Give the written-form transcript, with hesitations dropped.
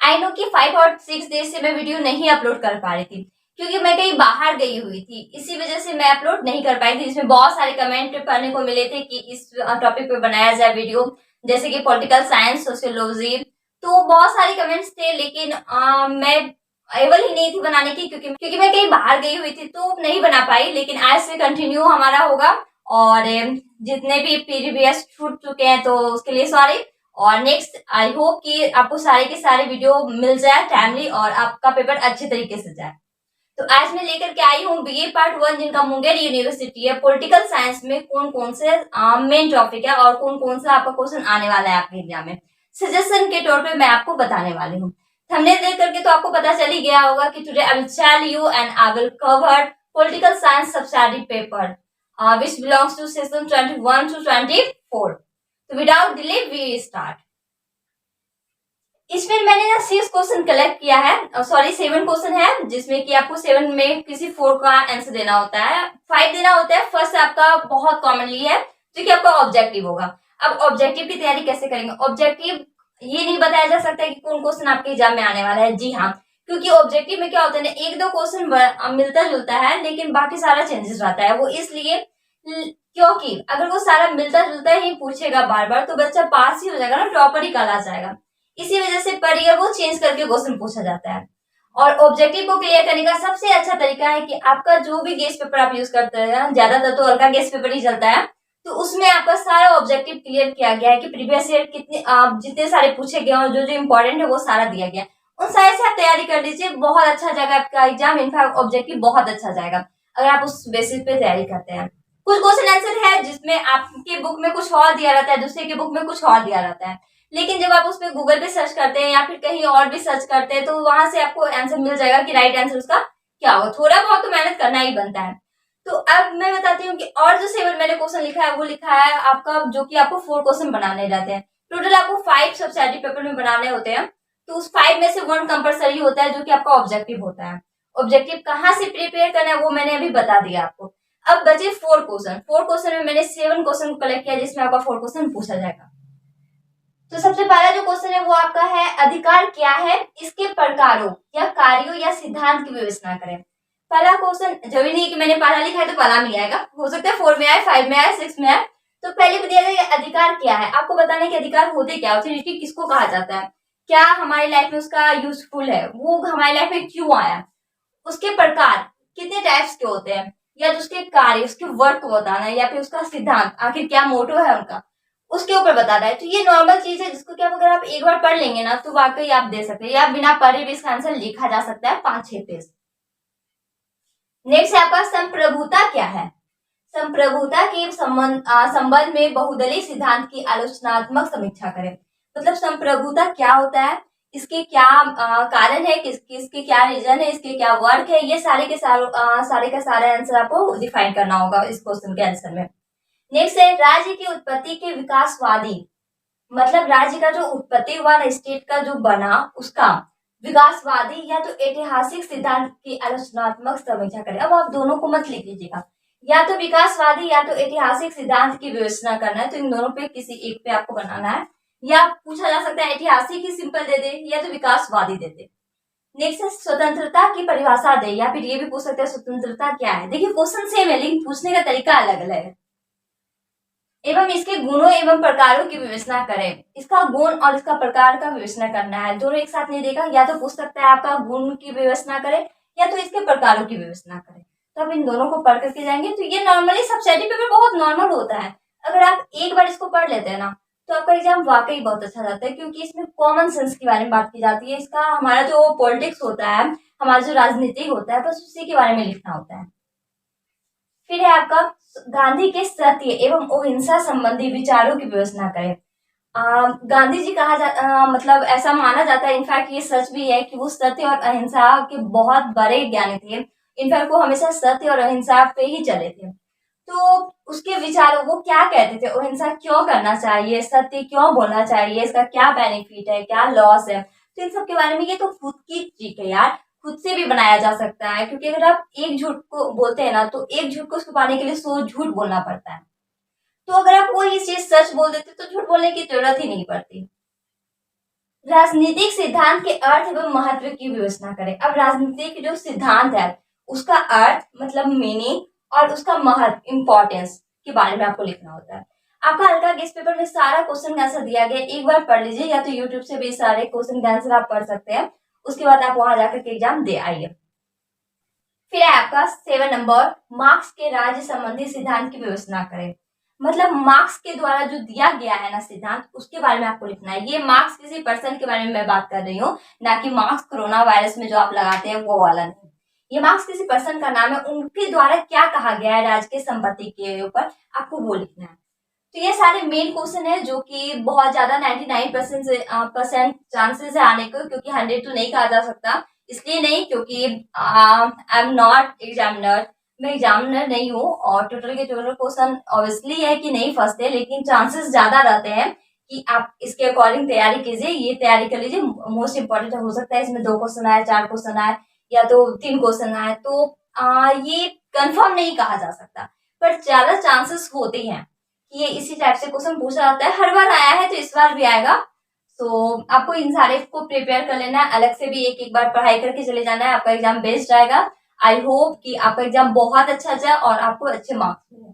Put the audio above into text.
I know कि 5 और 6 days से मैं वीडियो नहीं अपलोड कर पा रही थी क्योंकि मैं कहीं बाहर गई हुई थी, इसी वजह से मैं अपलोड नहीं कर पाई थी। जिसमें बहुत सारे कमेंट पढ़ने को मिले थे कि इस टॉपिक पे बनाया जाए वीडियो, जैसे कि पॉलिटिकल साइंस, सोशियोलॉजी। तो बहुत सारे कमेंट्स थे, लेकिन मैं एबल ही नहीं थी बनाने की क्योंकि मैं कहीं बाहर गई हुई थी तो नहीं बना पाई। लेकिन आज से कंटिन्यू हमारा होगा, और जितने भी प्रीवियस छूट चुके हैं तो उसके लिए सॉरी। और नेक्स्ट आई होप कि आपको सारे के सारे वीडियो मिल जाए टाइमली और आपका पेपर अच्छे तरीके से जाए। तो आज मैं लेकर के आई हूँ बीए पार्ट 1, जिनका मुंगेर यूनिवर्सिटी है। पॉलिटिकल साइंस में कौन कौन से मेन टॉपिक है और कौन कौन सा आपका क्वेश्चन आने वाला है आपके एग्जाम में, सजेशन के तौर पे मैं आपको बताने वाली हूँ। थंबनेल देख करके तो आपको पता चल ही गया होगा कि today I will tell you and I will cover political science subsidiary paper which belongs to session 21 to 24. तो विदाउट डिले वी स्टार्ट। इसमें मैंने ना 6 क्वेश्चन कलेक्ट किया है, सॉरी 7 क्वेश्चन है, जिसमें कि आपको 7 में किसी 4 का आंसर देना होता है, 5 देना होता है। फर्स्ट आपका बहुत कॉमनली है जो कि आपका ऑब्जेक्टिव होगा। अब ऑब्जेक्टिव की तैयारी कैसे करेंगे? ऑब्जेक्टिव ये नहीं बताया जा सकता कि कौन क्वेश्चन आपके एग्जाम में आने वाला है। जी हाँ, क्योंकि ऑब्जेक्टिव में क्या होता है ना, 1-2 क्वेश्चन मिलता जुलता है लेकिन बाकी सारा चेंजेस रहता है। वो इसलिए क्योंकि अगर वो सारा मिलता जुलता ही पूछेगा बार बार तो बच्चा पास ही हो जाएगा ना, टॉपर ही कहा जाएगा। इसी वजह से पर ईयर वो चेंज करके क्वेश्चन पूछा जाता है। और ऑब्जेक्टिव को क्लियर करने का सबसे अच्छा तरीका है कि आपका जो भी गेस्ट पेपर आप यूज करते हैं, ज्यादातर तो हल्का गेस्ट पेपर ही चलता है, तो उसमें आपका सारा ऑब्जेक्टिव क्लियर किया गया है कि प्रीवियस ईयर कितने जितने सारे पूछे गए और जो जो इम्पोर्टेंट है वो सारा दिया गया। उन सारे से आप तैयारी कर लीजिए, बहुत अच्छा जाएगा आपका एग्जाम। इनफैक्ट ऑब्जेक्टिव बहुत अच्छा जाएगा अगर आप उस बेसिस पे तैयारी करते हैं। कुछ क्वेश्चन आंसर है जिसमें आपकी बुक में कुछ और दिया रहता है, दूसरे की बुक में कुछ और दिया रहता है, लेकिन जब आप उस पर गूगल पे सर्च करते हैं या फिर कहीं और भी सर्च करते हैं तो वहां से आपको आंसर मिल जाएगा कि राइट आंसर उसका क्या होगा। थोड़ा बहुत तो मेहनत करना ही बनता है। तो अब मैं बताती हूँ कि और जो 7 मैंने क्वेश्चन लिखा है वो लिखा है आपका, जो कि आपको 4 क्वेश्चन बनाने रहते हैं। टोटल आपको 5 सब्सिडारी पेपर में बनाने होते हैं, तो उस 5 में से 1 कंपलसरी होता है जो कि आपका ऑब्जेक्टिव होता है। ऑब्जेक्टिव कहाँ से प्रिपेयर करना है वो मैंने अभी बता दिया आपको। अब बचे 4 क्वेश्चन। 4 क्वेश्चन में मैंने 7 क्वेश्चन कलेक्ट किया जिसमें आपका 4 क्वेश्चन पूछा जाएगा। तो सबसे पहला जो क्वेश्चन है वो आपका है, अधिकार क्या है, इसके प्रकारों या कार्यों या सिद्धांत की विवेचना करें। पहला क्वेश्चन जरूरी नहीं कि मैंने पहला लिखा है तो पहला में आएगा, हो सकता है 4 में आए, 5 में आए, 6 में आए। तो पहले भी दिया जाएगा अधिकार क्या है, आपको बताना कि अधिकार होते क्या होते हैं, किसको कहा जाता है, क्या हमारी लाइफ में उसका यूजफुल है, वो हमारी लाइफ में क्यों आया, उसके प्रकार कितने टाइप्स के होते हैं, या तो उसके कार्य, उसके वर्क को बताना है, या फिर उसका सिद्धांत, आखिर क्या मोटो है उनका, उसके ऊपर बताना है। तो ये नॉर्मल चीज है जिसको क्या अगर आप एक बार पढ़ लेंगे ना तो वाकई आप दे सकते हैं, या बिना पढ़े भी इसका आंसर लिखा जा सकता है 5-6 पेज। नेक्स्ट है आपका संप्रभुता क्या है। संप्रभुता के संबंध में बहुदलीय सिद्धांत की आलोचनात्मक समीक्षा करें। मतलब संप्रभुता क्या होता है, इसके क्या कारण है, इसके क्या रीजन है, इसके क्या वर्क है, ये सारे के सारे आंसर आपको डिफाइन करना होगा इस क्वेश्चन के आंसर में। नेक्स्ट है राज्य की उत्पत्ति के विकासवादी, मतलब राज्य का जो उत्पत्ति हुआ ना, स्टेट का जो बना उसका विकासवादी या तो ऐतिहासिक सिद्धांत की आलोचनात्मक समीक्षा करें। अब आप दोनों को मत लिख लीजिएगा, या तो विकासवादी या तो ऐतिहासिक सिद्धांत की विवेचना करना है, तो इन दोनों पे किसी एक पे आपको बनाना है। या पूछा जा सकता है ऐतिहासिक ही सिंपल दे दे या तो विकासवादी दे दे। नेक्स्ट है स्वतंत्रता की परिभाषा दे, या फिर ये भी पूछ सकते हैं स्वतंत्रता क्या है। देखिए क्वेश्चन सेम है लेकिन पूछने का तरीका अलग अलग है। एवं इसके गुणों एवं प्रकारों की विवेचना करें। इसका गुण और इसका प्रकार का विवेचना करना है, दोनों एक साथ नहीं देगा। या तो पूछ सकता है आपका गुण की विवेचना करें या तो इसके प्रकारों की विवेचना करें। तो आप इन दोनों को पढ़ करके जाएंगे तो ये नॉर्मली सब्सिडारी पेपर बहुत नॉर्मल होता है। अगर आप एक बार इसको पढ़ लेते हैं ना तो आपका एग्जाम वाकई बहुत अच्छा जाता है, क्योंकि इसमें कॉमन सेंस के बारे में बात की जाती है। इसका हमारा जो पॉलिटिक्स होता है, हमारा जो राजनीति होता है, बस उसी के बारे में लिखना होता है। फिर है आपका गांधी के सत्य एवं अहिंसा संबंधी विचारों की विवेचना करें। गांधी जी मतलब ऐसा माना जाता है, इनफैक्ट ये सच भी है कि वो सत्य और अहिंसा के बहुत बड़े ज्ञानी थे। इनफैक्ट वो हमेशा सत्य और अहिंसा पे ही चले थे। तो उसके विचारों, वो क्या कहते थे, अहिंसा क्यों करना चाहिए, सत्य क्यों बोलना चाहिए, इसका क्या बेनिफिट है, क्या लॉस है, तो इन सब के बारे में ये तो खुद की चीज है यार, खुद से भी बनाया जा सकता है। क्योंकि अगर आप एक झूठ को बोलते हैं ना तो एक झूठ को छुपाने के लिए 100 झूठ बोलना पड़ता है। तो अगर आप वही चीज सच बोल देते तो झूठ बोलने की जरूरत ही नहीं पड़ती। राजनीतिक सिद्धांत के अर्थ एवं महत्व की विवेचना करें। अब राजनीतिक जो सिद्धांत है उसका अर्थ मतलब मीनिंग और उसका महत्व इंपॉर्टेंस के बारे में आपको लिखना होता है। आपका हल्का गेस पेपर में सारा क्वेश्चन का आंसर दिया गया, एक बार पढ़ लीजिए, या तो यूट्यूब से भी सारे क्वेश्चन का आंसर आप पढ़ सकते हैं, उसके बाद आप वहां जाकर के एग्जाम दे आइए। फिर है आपका 7 नंबर, मार्क्स के राज्य संबंधी सिद्धांत की विवेचना करें। मतलब मार्क्स के द्वारा जो दिया गया है ना सिद्धांत, उसके बारे में आपको लिखना है। ये मार्क्स किसी पर्सन के बारे में मैं बात कर रही हूँ, ना कि मार्क्स कोरोना वायरस में जो आप लगाते हैं वो वाला नहीं। ये मार्क्स किसी पर्सन का नाम है, उनके द्वारा क्या कहा गया है राज्य की संपत्ति के ऊपर, आपको वो लिखना है। तो ये सारे मेन क्वेश्चन है जो कि बहुत ज्यादा 99% चांसेस है आने को, क्योंकि 100 तो नहीं कहा जा सकता, इसलिए नहीं क्योंकि आई एम नॉट एग्जामिनर, मैं एग्जामिनर नहीं हूँ, और टोटल के टोटल क्वेश्चन ऑब्वियसली है कि नहीं फंसते, लेकिन चांसेस ज्यादा रहते हैं कि आप इसके अकॉर्डिंग तैयारी कीजिए, ये तैयारी कर लीजिए। मोस्ट इंपॉर्टेंट हो सकता है इसमें 2 क्वेश्चन आए, 4 क्वेश्चन आए, या तो 3 क्वेश्चन आए, तो ये कंफर्म नहीं कहा जा सकता, पर ज्यादा चांसेस होते हैं कि ये इसी टाइप से क्वेश्चन पूछा जाता है। हर बार आया है तो इस बार भी आएगा, तो आपको इन सारे को प्रिपेयर कर लेना है, अलग से भी एक एक बार पढ़ाई करके चले जाना है, आपका एग्जाम बेस्ट जाएगा। आई होप कि आपका एग्जाम बहुत अच्छा जाए और आपको अच्छे मार्क्स मिले।